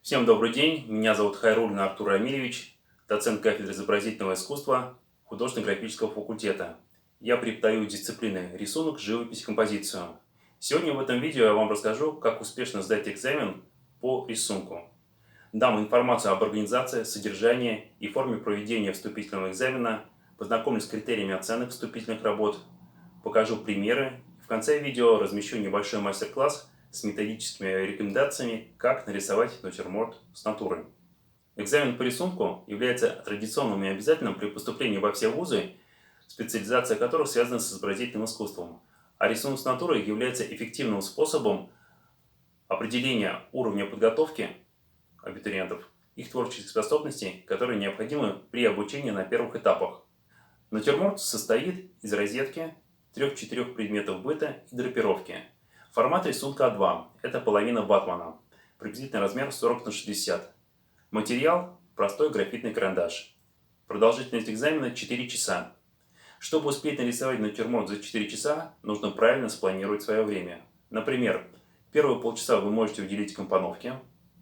Всем добрый день, меня зовут Хайруллин Артур Рамилевич, доцент кафедры изобразительного искусства художественно-графического факультета. Я преподаю дисциплины рисунок, живопись, композицию. Сегодня в этом видео я вам расскажу, как успешно сдать экзамен по рисунку. Дам информацию об организации, содержании и форме проведения вступительного экзамена, познакомлюсь с критериями оценок вступительных работ, покажу примеры. В конце видео размещу небольшой мастер-класс с методическими рекомендациями, как нарисовать натюрморт с натурой. Экзамен по рисунку является традиционным и обязательным при поступлении во все вузы, специализация которых связана с изобразительным искусством. А рисунок с натурой является эффективным способом определения уровня подготовки абитуриентов, их творческих способностей, которые необходимы при обучении на первых этапах. Натюрморт состоит из розетки, 3-4 предметов быта и драпировки. Формат рисунка А2 – это половина ватмана, приблизительно размер 40×60. Материал – простой графитный карандаш. Продолжительность экзамена – 4 часа. Чтобы успеть нарисовать натюрморт за 4 часа, нужно правильно спланировать свое время. Например, первые полчаса вы можете уделить компоновке,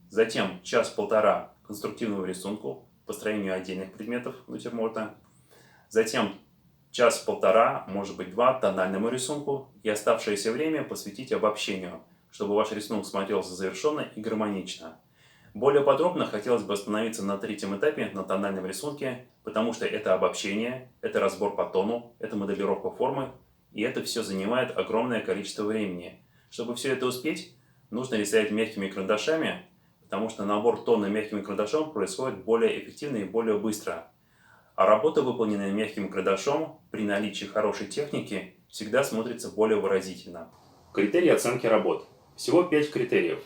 затем час-полтора конструктивному рисунку, построению отдельных предметов натюрморта, затем час-полтора, может быть два, тональному рисунку и оставшееся время посвятить обобщению, чтобы ваш рисунок смотрелся завершенно и гармонично. Более подробно хотелось бы остановиться на третьем этапе, на тональном рисунке, потому что это обобщение, это разбор по тону, это моделировка формы, и это все занимает огромное количество времени. Чтобы все это успеть, нужно рисовать мягкими карандашами, потому что набор тона мягким карандашом происходит более эффективно и более быстро. А работа, выполненная мягким карандашом, при наличии хорошей техники, всегда смотрится более выразительно. Критерии оценки работ. Всего 5 критериев.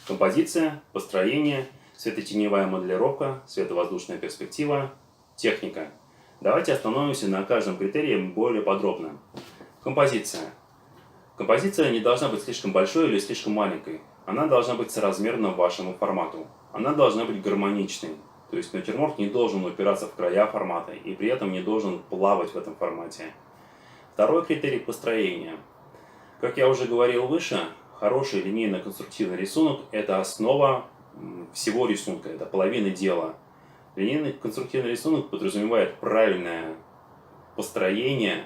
Композиция, построение, светотеневая моделировка, световоздушная перспектива, техника. Давайте остановимся на каждом критерии более подробно. Композиция. Композиция не должна быть слишком большой или слишком маленькой. Она должна быть соразмерна вашему формату. Она должна быть гармоничной. То есть натюрморт не должен упираться в края формата и при этом не должен плавать в этом формате. Второй критерий – построения. Как я уже говорил выше, хороший линейно-конструктивный рисунок – это основа всего рисунка, это половина дела. Линейный конструктивный рисунок подразумевает правильное построение,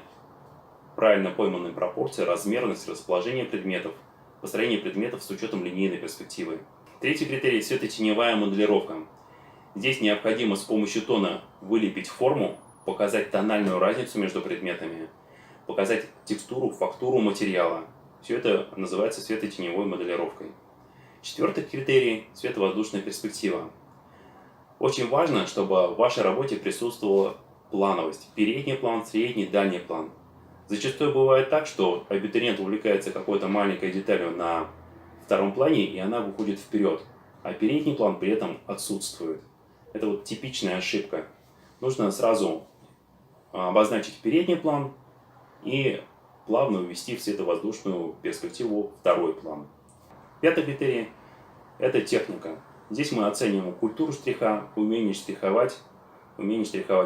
правильно пойманные пропорции, размерность, расположение предметов, построение предметов с учетом линейной перспективы. Третий критерий – светотеневая моделировка. Здесь необходимо с помощью тона вылепить форму, показать тональную разницу между предметами, показать текстуру, фактуру материала. Все это называется светотеневой моделировкой. Четвертый критерий – световоздушная перспектива. Очень важно, чтобы в вашей работе присутствовала плановость. Передний план, средний, дальний план. Зачастую бывает так, что абитуриент увлекается какой-то маленькой деталью на втором плане, и она выходит вперед, а передний план при этом отсутствует. Это вот типичная ошибка. Нужно сразу обозначить передний план и плавно увести в световоздушную перспективу второй план. Пятый критерий – это техника. Здесь мы оцениваем культуру штриха, умение штриховать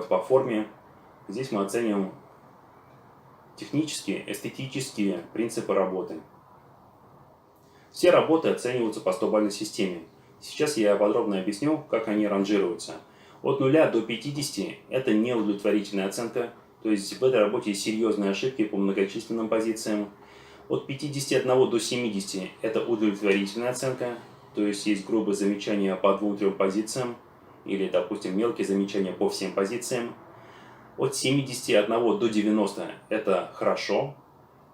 по форме. Здесь мы оцениваем технические, эстетические принципы работы. Все работы оцениваются по 100-бальной системе. Сейчас я подробно объясню, как они ранжируются. От 0 до 50 – это неудовлетворительная оценка, то есть в этой работе есть серьезные ошибки по многочисленным позициям. От 51 до 70 – это удовлетворительная оценка, то есть есть грубые замечания по 2-3 позициям, или, допустим, мелкие замечания по всем позициям. От 71 до 90 – это хорошо.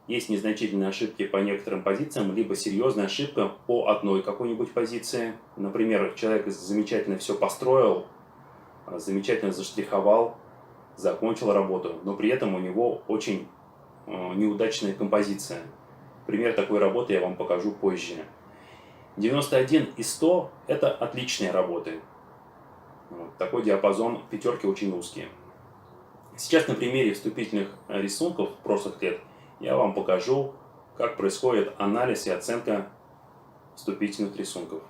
Есть незначительные ошибки по некоторым позициям, либо серьезная ошибка по одной какой-нибудь позиции. Например, человек замечательно все построил, замечательно заштриховал, закончил работу, но при этом у него очень неудачная композиция. Пример такой работы я вам покажу позже. 91 и 100 – это отличные работы. Такой диапазон пятерки очень узкий. Сейчас на примере вступительных рисунков прошлых лет я вам покажу, как происходит анализ и оценка вступительных рисунков.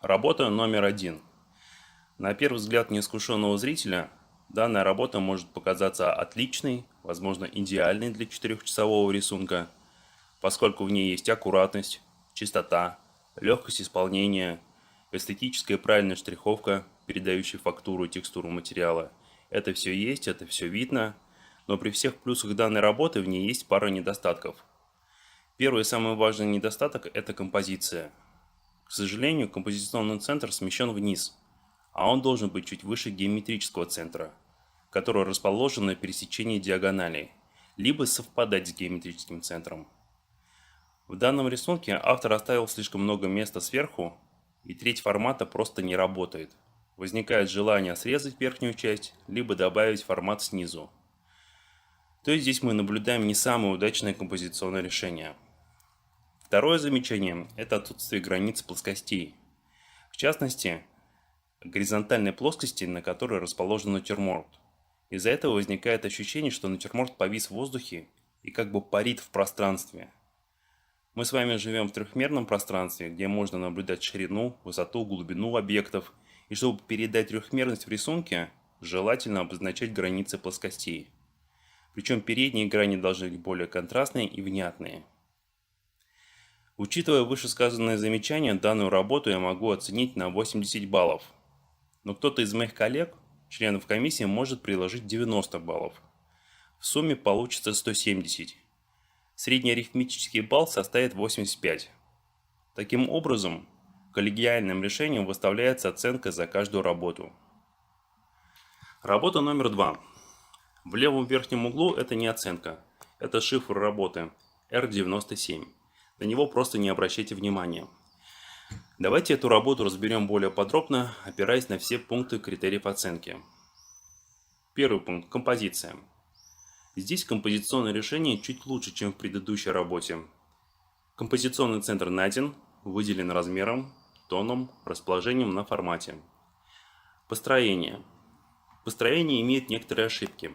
Работа номер 1. На первый взгляд неискушенного зрителя данная работа может показаться отличной, возможно идеальной для 4-часового рисунка. поскольку в ней есть аккуратность, чистота, легкость исполнения, эстетическая и правильная штриховка, передающая фактуру и текстуру материала. Это все есть, это все видно, но при всех плюсах данной работы в ней есть пара недостатков. Первый и самый важный недостаток – это композиция. К сожалению, композиционный центр смещен вниз, а он должен быть чуть выше геометрического центра, который расположен на пересечении диагоналей, либо совпадать с геометрическим центром. В данном рисунке автор оставил слишком много места сверху, и треть формата просто не работает. Возникает желание срезать верхнюю часть, либо добавить формат снизу. То есть здесь мы наблюдаем не самое удачное композиционное решение. Второе замечание – это отсутствие границ плоскостей. В частности, горизонтальной плоскости, на которой расположен натюрморт. Из-за этого возникает ощущение, что натюрморт повис в воздухе и как бы парит в пространстве. Мы с вами живем в трехмерном пространстве, где можно наблюдать ширину, высоту, глубину объектов, и чтобы передать трехмерность в рисунке, желательно обозначать границы плоскостей. Причем передние грани должны быть более контрастные и внятные. Учитывая вышесказанные замечания, данную работу я могу оценить на 80 баллов. Но кто-то из моих коллег, членов комиссии, может приложить 90 баллов. В сумме получится 170. Средний арифметический балл составит 85. Таким образом, коллегиальным решением выставляется оценка за каждую работу. Работа номер 2. В левом верхнем углу это не оценка, это шифр работы R97. На него просто не обращайте внимания. Давайте эту работу разберем более подробно, опираясь на все пункты критериев оценки. Первый пункт – композиция. Здесь композиционное решение чуть лучше, чем в предыдущей работе. Композиционный центр найден, выделен размером, тоном, расположением на формате. Построение. Построение имеет некоторые ошибки.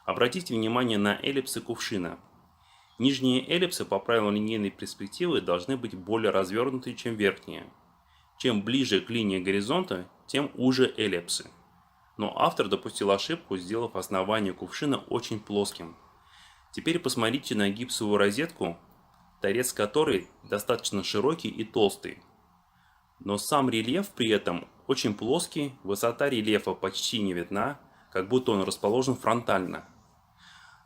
Обратите внимание на эллипсы кувшина. Нижние эллипсы по правилам линейной перспективы должны быть более развернуты, чем верхние. Чем ближе к линии горизонта, тем уже эллипсы. Но автор допустил ошибку, сделав основание кувшина очень плоским. Теперь посмотрите на гипсовую розетку, торец которой достаточно широкий и толстый. Но сам рельеф при этом очень плоский, высота рельефа почти не видна, как будто он расположен фронтально.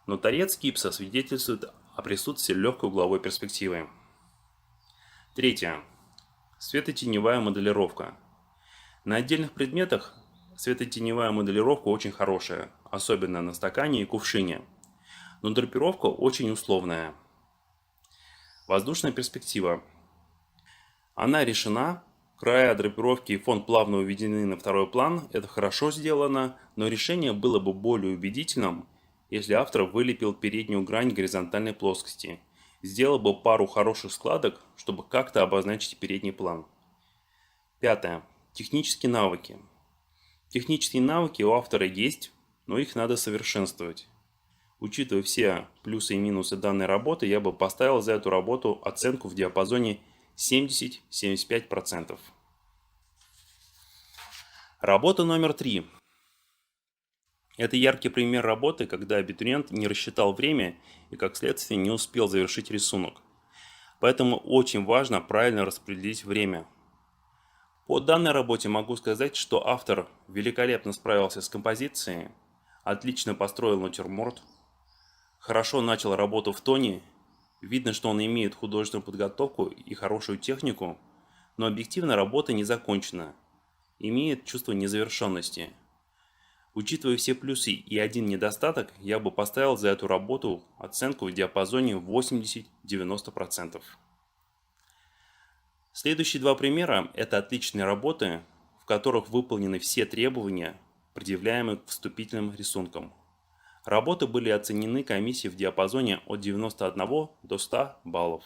Но торец гипса свидетельствует о присутствии легкой угловой перспективы. Третье. Светотеневая моделировка. На отдельных предметах светотеневая моделировка очень хорошая, особенно на стакане и кувшине. Но драпировка очень условная. Воздушная перспектива. Она решена, края драпировки и фон плавно уведены на второй план, это хорошо сделано, но решение было бы более убедительным, если автор вылепил переднюю грань горизонтальной плоскости, сделал бы пару хороших складок, чтобы как-то обозначить передний план. Пятое. Технические навыки. Технические навыки у автора есть, но их надо совершенствовать. Учитывая все плюсы и минусы данной работы, я бы поставил за эту работу оценку в диапазоне 70-75%. Работа номер 3. Это яркий пример работы, когда абитуриент не рассчитал время и, как следствие, не успел завершить рисунок. Поэтому очень важно правильно распределить время. По данной работе могу сказать, что автор великолепно справился с композицией, отлично построил натюрморт, хорошо начал работу в тоне, видно, что он имеет художественную подготовку и хорошую технику, но объективно работа не закончена, имеет чувство незавершенности. Учитывая все плюсы и один недостаток, я бы поставил за эту работу оценку в диапазоне 80-90%. Следующие два примера – это отличные работы, в которых выполнены все требования, предъявляемые к вступительным рисункам. Работы были оценены комиссией в диапазоне от 91 до 100 баллов.